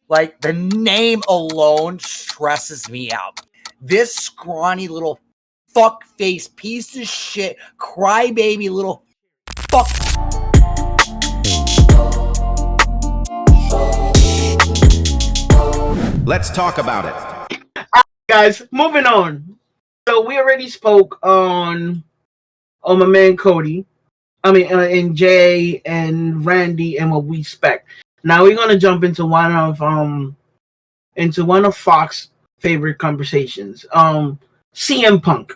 Like, the name alone stresses me out. This scrawny little fuck face piece of shit, crybaby little fuck. Let's talk about it. All right, guys, moving on. So we already spoke on my man Cody. And Jay and Randy and what we expect. Now we're gonna jump into one of Fox's favorite conversations. CM Punk,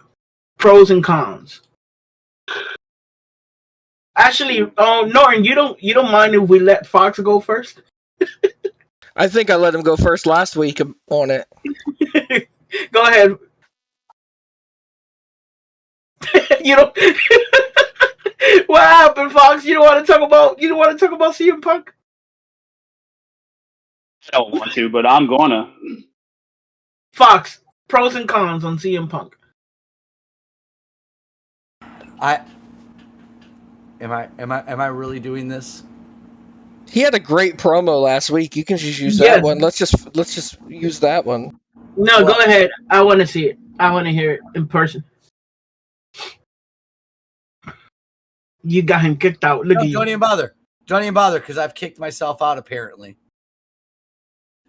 pros and cons. Actually, Norton, you don't mind if we let Fox go first? I think I let him go first last week on it. Go ahead. You don't. What happened, Fox? You don't want to talk about CM Punk? I don't want to, but I'm gonna. Fox, pros and cons on CM Punk. Am I really doing this? He had a great promo last week. You can just use that one. Let's just use that one. No, go ahead. I want to see it. I want to hear it in person. You got him kicked out. Look at you. Don't even bother. Don't even bother, because I've kicked myself out, apparently.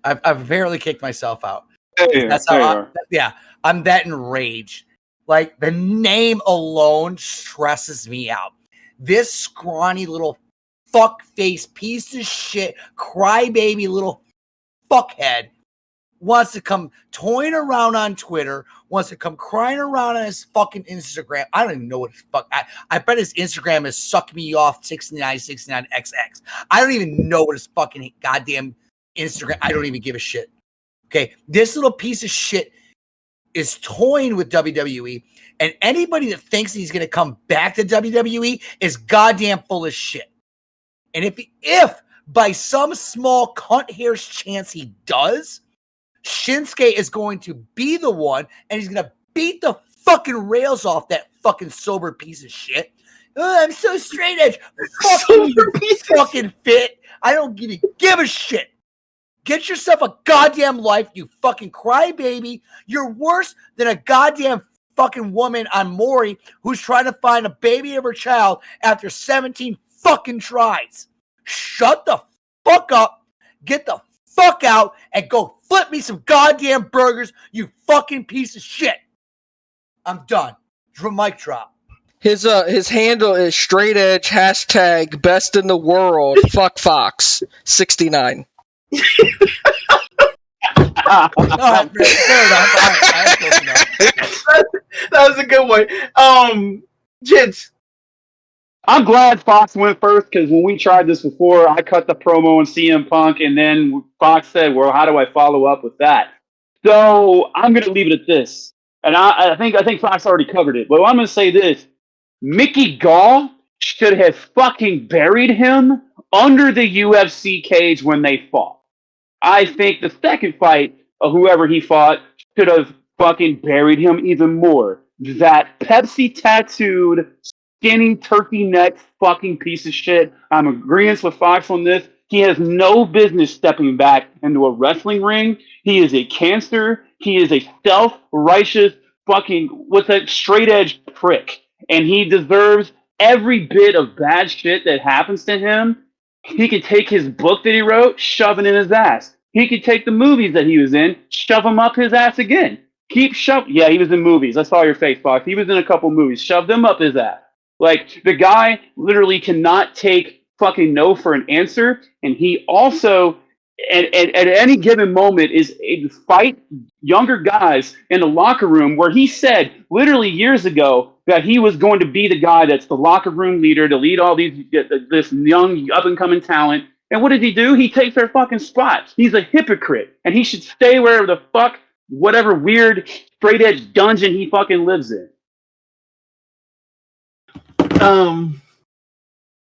I've apparently kicked myself out. That's how I'm that enraged. Like, the name alone stresses me out. This scrawny little fuck face piece of shit, crybaby little fuckhead wants to come toying around on Twitter, wants to come crying around on his fucking Instagram. I don't even know what the fuck. I bet his Instagram is suck me off 6969XX. I don't even know what his fucking goddamn Instagram. I don't even give a shit. Okay, this little piece of shit is toying with WWE, and anybody that thinks he's going to come back to WWE is goddamn full of shit. And if by some small cunt hair's chance he does, Shinsuke is going to be the one, and he's going to beat the fucking rails off that fucking sober piece of shit. Oh, I'm so straight edge. Fucking fit. I don't give a shit. Get yourself a goddamn life, you fucking crybaby. You're worse than a goddamn fucking woman on Maury who's trying to find a baby of her child after 17 fucking tries. Shut the fuck up. Get the fuck out and go flip me some goddamn burgers, you fucking piece of shit. I'm done. Mic drop. His handle is straight edge hashtag best in the world fuck Fox 69. Fair enough. That was a good one. Jits. I'm glad Fox went first, because when we tried this before, I cut the promo on CM Punk, and then Fox said, well, how do I follow up with that? So I'm going to leave it at this. And I think Fox already covered it. But I'm going to say this. Mickey Gall should have fucking buried him under the UFC cage when they fought. I think the second fight of whoever he fought should have fucking buried him even more. That Pepsi tattooed, skinny turkey neck fucking piece of shit. I'm agreeing with Fox on this. He has no business stepping back into a wrestling ring. He is a cancer. He is a self-righteous fucking with a straight edge prick. And he deserves every bit of bad shit that happens to him. He can take his book that he wrote, shove it in his ass. He could take the movies that he was in, shove them up his ass again. Keep shove. Yeah, he was in movies. I saw your face, Fox. He was in a couple movies. Shove them up his ass. Like, the guy literally cannot take fucking no for an answer. And he also, at any given moment, is fight younger guys in the locker room, where he said literally years ago that he was going to be the guy that's the locker room leader to lead all this young up-and-coming talent. And what did he do? He takes their fucking spot. He's a hypocrite. And he should stay wherever the fuck, whatever weird, straight-edge dungeon he fucking lives in.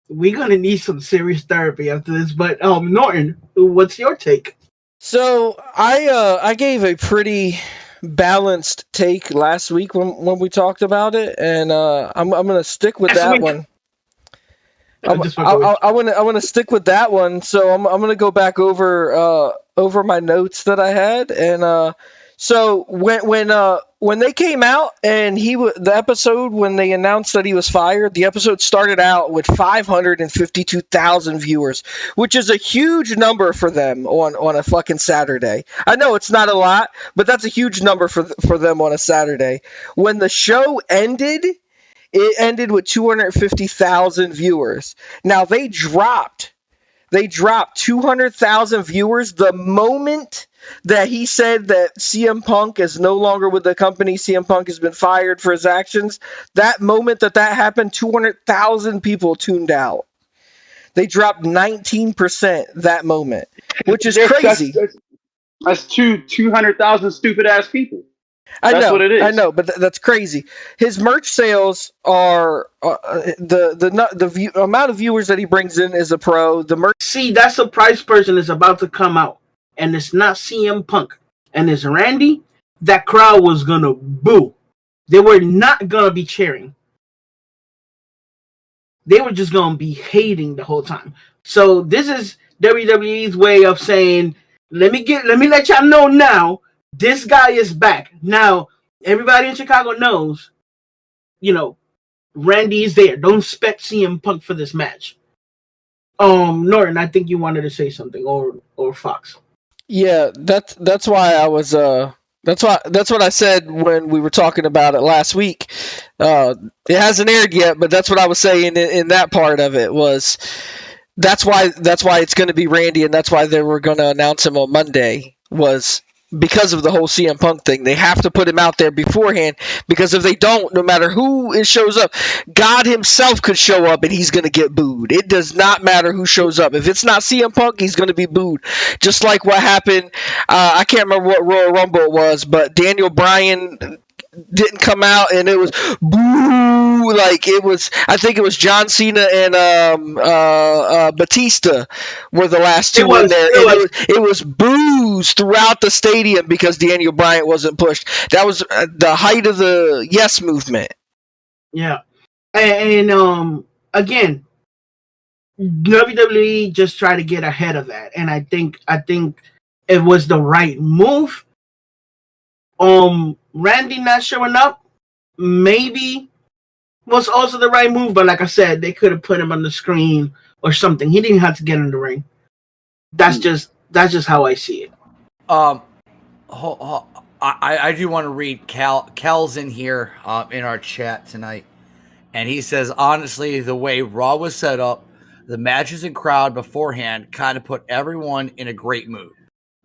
We're gonna need some serious therapy after this, but Norton, what's your take? So I gave a pretty balanced take last week when we talked about it, and I'm gonna stick with that one. I want to stick with that one. So I'm going to go back over my notes that I had, and so when they came out and the episode when they announced that he was fired, the episode started out with 552,000 viewers, which is a huge number for them on a fucking Saturday. I know it's not a lot, but that's a huge number for them on a Saturday. When the show ended, it ended with 250,000 viewers. Now they dropped 200,000 viewers the moment that he said that CM Punk is no longer with the company. CM Punk has been fired for his actions. That moment that happened, 200,000 people tuned out. They dropped 19% that moment, which is crazy. That's 200,000 stupid ass people. That's what it is. I know, but that's crazy. His merch sales are the amount of viewers that he brings in is a pro. The merch. See, that surprise person is about to come out, and it's not CM Punk, and it's Randy. That crowd was gonna boo. They were not gonna be cheering. They were just gonna be hating the whole time. So this is WWE's way of saying, let me let y'all know now. This guy is back. Now, everybody in Chicago knows, Randy is there. Don't expect CM Punk for this match. Norton, I think you wanted to say something, or Fox. Yeah, that's why I was that's what I said when we were talking about it last week. It hasn't aired yet, but that's what I was saying in that part of it was that's why it's going to be Randy, and that's why they were going to announce him on Monday was because of the whole CM Punk thing. They have to put him out there beforehand, because if they don't, no matter who shows up, God himself could show up and he's going to get booed. It does not matter who shows up. If it's not CM Punk, he's going to be booed. Just like what happened, I can't remember what Royal Rumble it was, but Daniel Bryan didn't come out and it was boo, like it was. I think it was John Cena and Batista were the last two in there. It was boos throughout the stadium because Daniel Bryan wasn't pushed. That was the height of the Yes movement. Yeah, and again, WWE just tried to get ahead of that, and I think it was the right move. Randy not showing up maybe was also the right move, but like I said, they could have put him on the screen or something. He didn't have to get in the ring. That's just how I see it. I do want to read Cal's in here in our chat tonight, and he says, honestly, the way Raw was set up, the matches and crowd beforehand kind of put everyone in a great mood.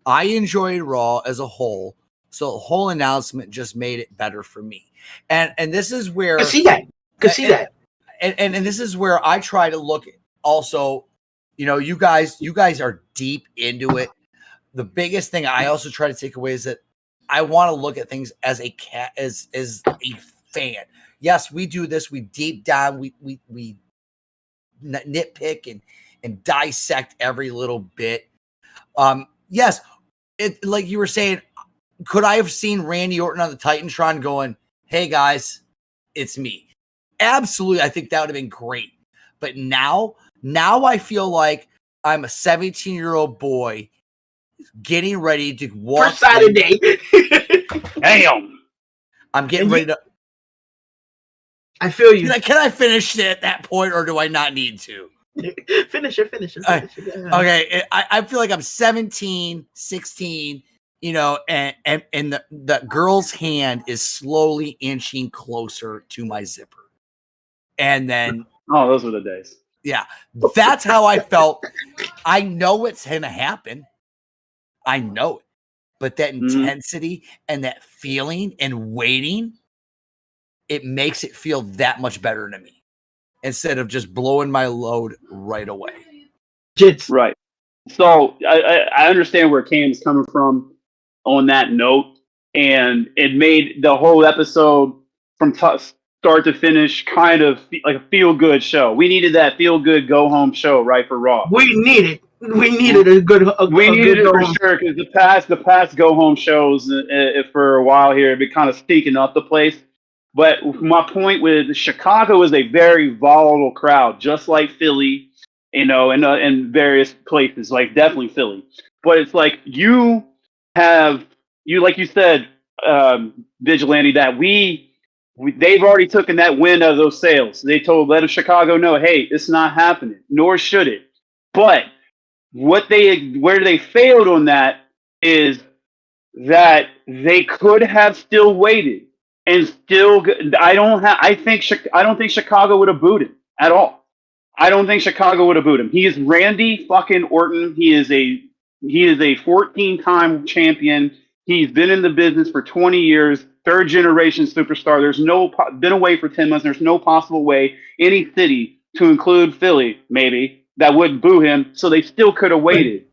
I enjoyed Raw as a whole, so the whole announcement just made it better for me. And this is where Could see that. And this is where I try to look at also, you guys are deep into it. The biggest thing I also try to take away is that I want to look at things as a fan. Yes, we do this. We deep down. We nitpick and dissect every little bit. Yes, it like you were saying. Could I have seen Randy Orton on the Titantron going, "Hey guys, it's me"? Absolutely, I think that would have been great. But now I feel like I'm a 17-year-old boy getting ready to walk for Saturday. Damn. I'm getting ready to. I feel you. Can I finish it at that point, or do I not need to? Finish it. Okay, I feel like I'm 17, 16. And the girl's hand is slowly inching closer to my zipper. And then... Oh, those were the days. Yeah, that's how I felt. I know it's going to happen. I know it. But that intensity and that feeling and waiting, it makes it feel that much better to me. Instead of just blowing my load right away. Jits. Right. So I understand where Cam's coming from on that note, and it made the whole episode from start to finish kind of like a feel-good show. We needed that feel-good go-home show, right, for Raw. We needed a good. We needed it for sure, because the past go-home shows for a while here have been kind of stinking up the place. But my point with Chicago is a very volatile crowd, just like Philly, and various places, like definitely Philly. But it's like like you said, Vigilante, that they've already taken that wind out of those sails. They let Chicago know, hey, it's not happening, nor should it. But where they failed on that is that they could have still waited and still. I don't think Chicago would have booed him at all. I don't think Chicago would have booed him. He is Randy fucking Orton. He is a 14-time champion. He's been in the business for 20 years, third generation superstar. There's been away for 10 months. There's no possible way any city, to include Philly, maybe, that would boo him. So they still could have waited.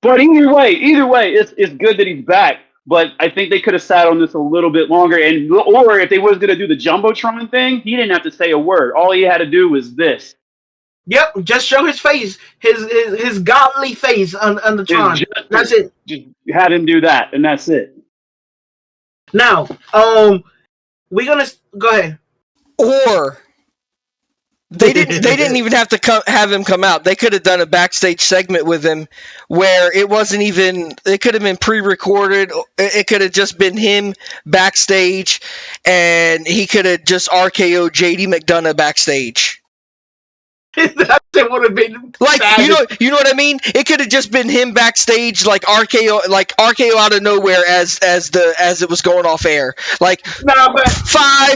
But either way, it's good that he's back. But I think they could have sat on this a little bit longer. Or if they was going to do the Jumbotron thing, he didn't have to say a word. All he had to do was this. Yep, just show his face, his godly face on the Tron. That's it. Just had him do that, and that's it. Now, we're gonna go ahead. Or they didn't even have to have him come out. They could have done a backstage segment with him where it wasn't even. It could have been pre-recorded. It could have just been him backstage, and he could have just RKO'd JD McDonough backstage. That would have been like savage. you know what I mean. It could have just been him backstage, like RKO out of nowhere as it was going off air. Like 5,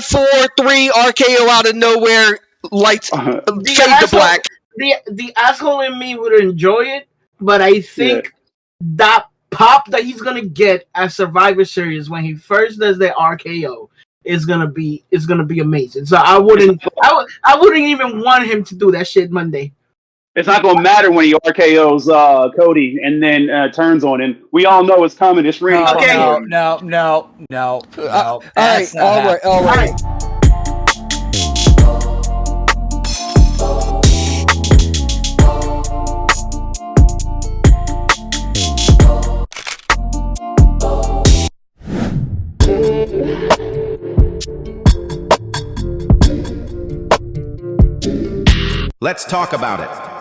4, 3 RKO out of nowhere, lights fade to black. The asshole in me would enjoy it, but I think that pop that he's gonna get at Survivor Series when he first does the RKO is gonna be amazing. So I wouldn't even want him to do that shit Monday. It's not gonna matter when he RKO's Cody and then turns on him. We all know it's coming. It's Randy. Okay. No. All right. Let's talk about it.